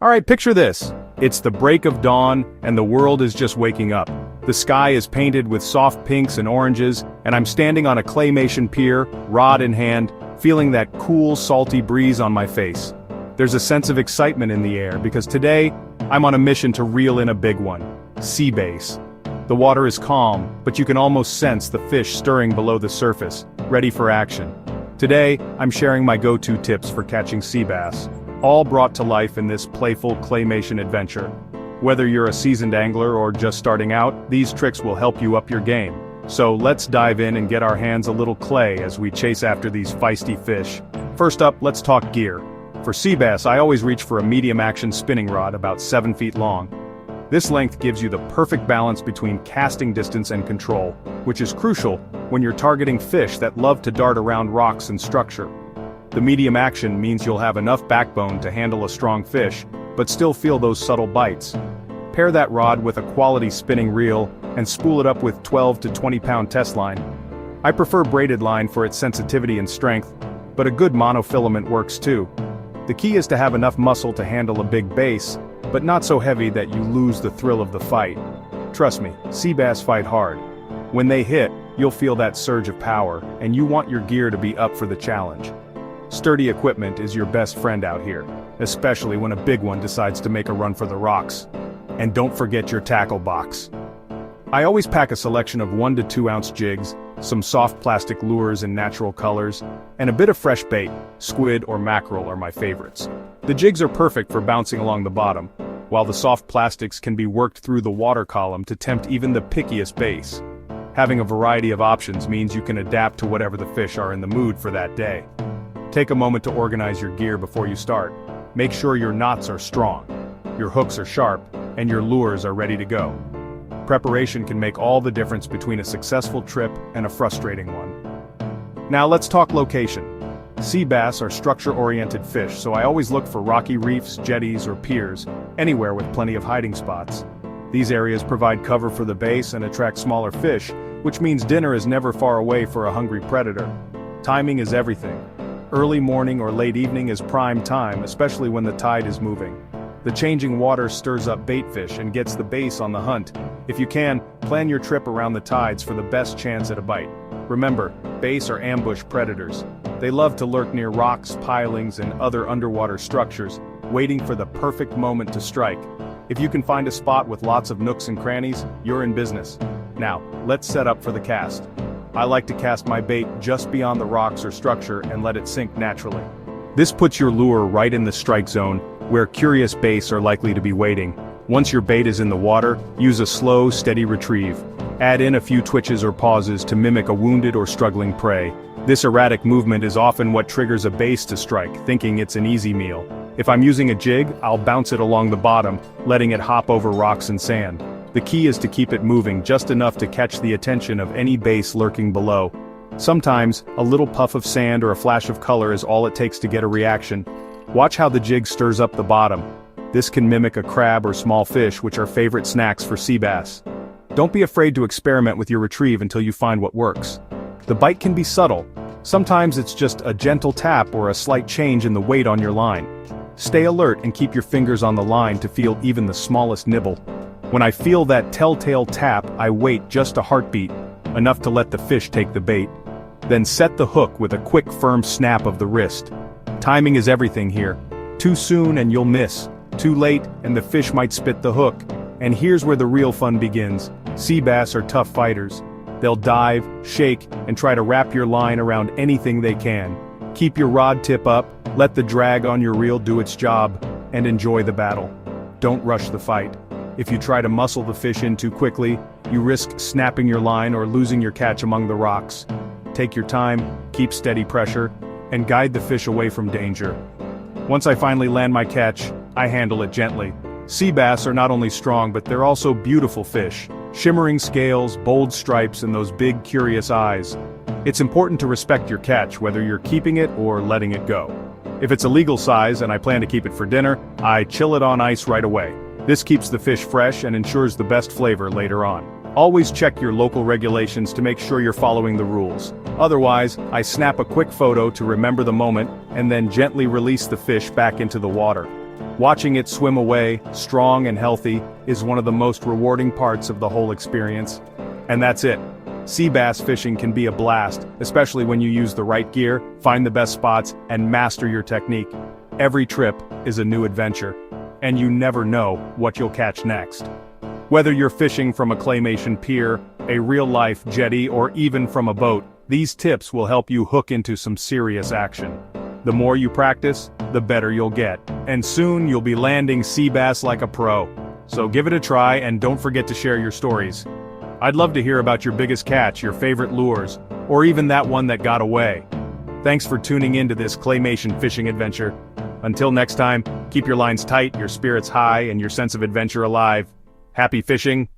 Alright, picture this. It's the break of dawn, and the world is just waking up. The sky is painted with soft pinks and oranges, and I'm standing on a Claymation pier, rod in hand, feeling that cool, salty breeze on my face. There's a sense of excitement in the air because today, I'm on a mission to reel in a big one. Sea bass. The water is calm, but you can almost sense the fish stirring below the surface, ready for action. Today, I'm sharing my go-to tips for catching sea bass, all brought to life in this playful Claymation adventure. Whether you're a seasoned angler or just starting out, these tricks will help you up your game. So let's dive in and get our hands a little clay as we chase after these feisty fish. First up, let's talk gear. For sea bass, I always reach for a medium-action spinning rod about 7 feet long. This length gives you the perfect balance between casting distance and control, which is crucial when you're targeting fish that love to dart around rocks and structure. The medium action means you'll have enough backbone to handle a strong fish, but still feel those subtle bites. Pair that rod with a quality spinning reel, and spool it up with 12 to 20-pound test line. I prefer braided line for its sensitivity and strength, but a good monofilament works too. The key is to have enough muscle to handle a big bass, but not so heavy that you lose the thrill of the fight. Trust me, sea bass fight hard. When they hit, you'll feel that surge of power, and you want your gear to be up for the challenge. Sturdy equipment is your best friend out here, especially when a big one decides to make a run for the rocks. And don't forget your tackle box. I always pack a selection of 1 to 2 ounce jigs, some soft plastic lures in natural colors, and a bit of fresh bait. Squid or mackerel are my favorites. The jigs are perfect for bouncing along the bottom, while the soft plastics can be worked through the water column to tempt even the pickiest bass. Having a variety of options means you can adapt to whatever the fish are in the mood for that day. Take a moment to organize your gear before you start. Make sure your knots are strong, your hooks are sharp, and your lures are ready to go. Preparation can make all the difference between a successful trip and a frustrating one. Now let's talk location. Sea bass are structure-oriented fish, so I always look for rocky reefs, jetties, or piers, anywhere with plenty of hiding spots. These areas provide cover for the base and attract smaller fish, which means dinner is never far away for a hungry predator. Timing is everything. Early morning or late evening is prime time, especially when the tide is moving. The changing water stirs up baitfish and gets the bass on the hunt. If you can, plan your trip around the tides for the best chance at a bite. Remember, bass are ambush predators. They love to lurk near rocks, pilings, and other underwater structures, waiting for the perfect moment to strike. If you can find a spot with lots of nooks and crannies, you're in business. Now, let's set up for the cast. I like to cast my bait just beyond the rocks or structure and let it sink naturally. This puts your lure right in the strike zone, where curious bass are likely to be waiting. Once your bait is in the water, use a slow, steady retrieve. Add in a few twitches or pauses to mimic a wounded or struggling prey. This erratic movement is often what triggers a bass to strike, thinking it's an easy meal. If I'm using a jig, I'll bounce it along the bottom, letting it hop over rocks and sand. The key is to keep it moving just enough to catch the attention of any bass lurking below. Sometimes, a little puff of sand or a flash of color is all it takes to get a reaction. Watch how the jig stirs up the bottom. This can mimic a crab or small fish, which are favorite snacks for sea bass. Don't be afraid to experiment with your retrieve until you find what works. The bite can be subtle. Sometimes it's just a gentle tap or a slight change in the weight on your line. Stay alert and keep your fingers on the line to feel even the smallest nibble. When I feel that telltale tap, I wait just a heartbeat, enough to let the fish take the bait. Then set the hook with a quick firm snap of the wrist. Timing is everything here. Too soon and you'll miss. Too late and the fish might spit the hook. And here's where the real fun begins. Sea bass are tough fighters. They'll dive, shake, and try to wrap your line around anything they can. Keep your rod tip up, let the drag on your reel do its job, and enjoy the battle. Don't rush the fight. If you try to muscle the fish in too quickly, you risk snapping your line or losing your catch among the rocks. Take your time, keep steady pressure, and guide the fish away from danger. Once I finally land my catch, I handle it gently. Sea bass are not only strong but they're also beautiful fish. Shimmering scales, bold stripes, and those big curious eyes. It's important to respect your catch whether you're keeping it or letting it go. If it's a legal size and I plan to keep it for dinner, I chill it on ice right away. This keeps the fish fresh and ensures the best flavor later on. Always check your local regulations to make sure you're following the rules. Otherwise, I snap a quick photo to remember the moment and then gently release the fish back into the water. Watching it swim away, strong and healthy, is one of the most rewarding parts of the whole experience. And that's it. Sea bass fishing can be a blast, especially when you use the right gear, find the best spots, and master your technique. Every trip is a new adventure, and you never know what you'll catch next. Whether you're fishing from a Claymation pier, a real-life jetty, or even from a boat, these tips will help you hook into some serious action. The more you practice, the better you'll get, and soon you'll be landing sea bass like a pro. So give it a try and don't forget to share your stories. I'd love to hear about your biggest catch, your favorite lures, or even that one that got away. Thanks for tuning in to this Claymation fishing adventure. Until next time, keep your lines tight, your spirits high, and your sense of adventure alive. Happy fishing,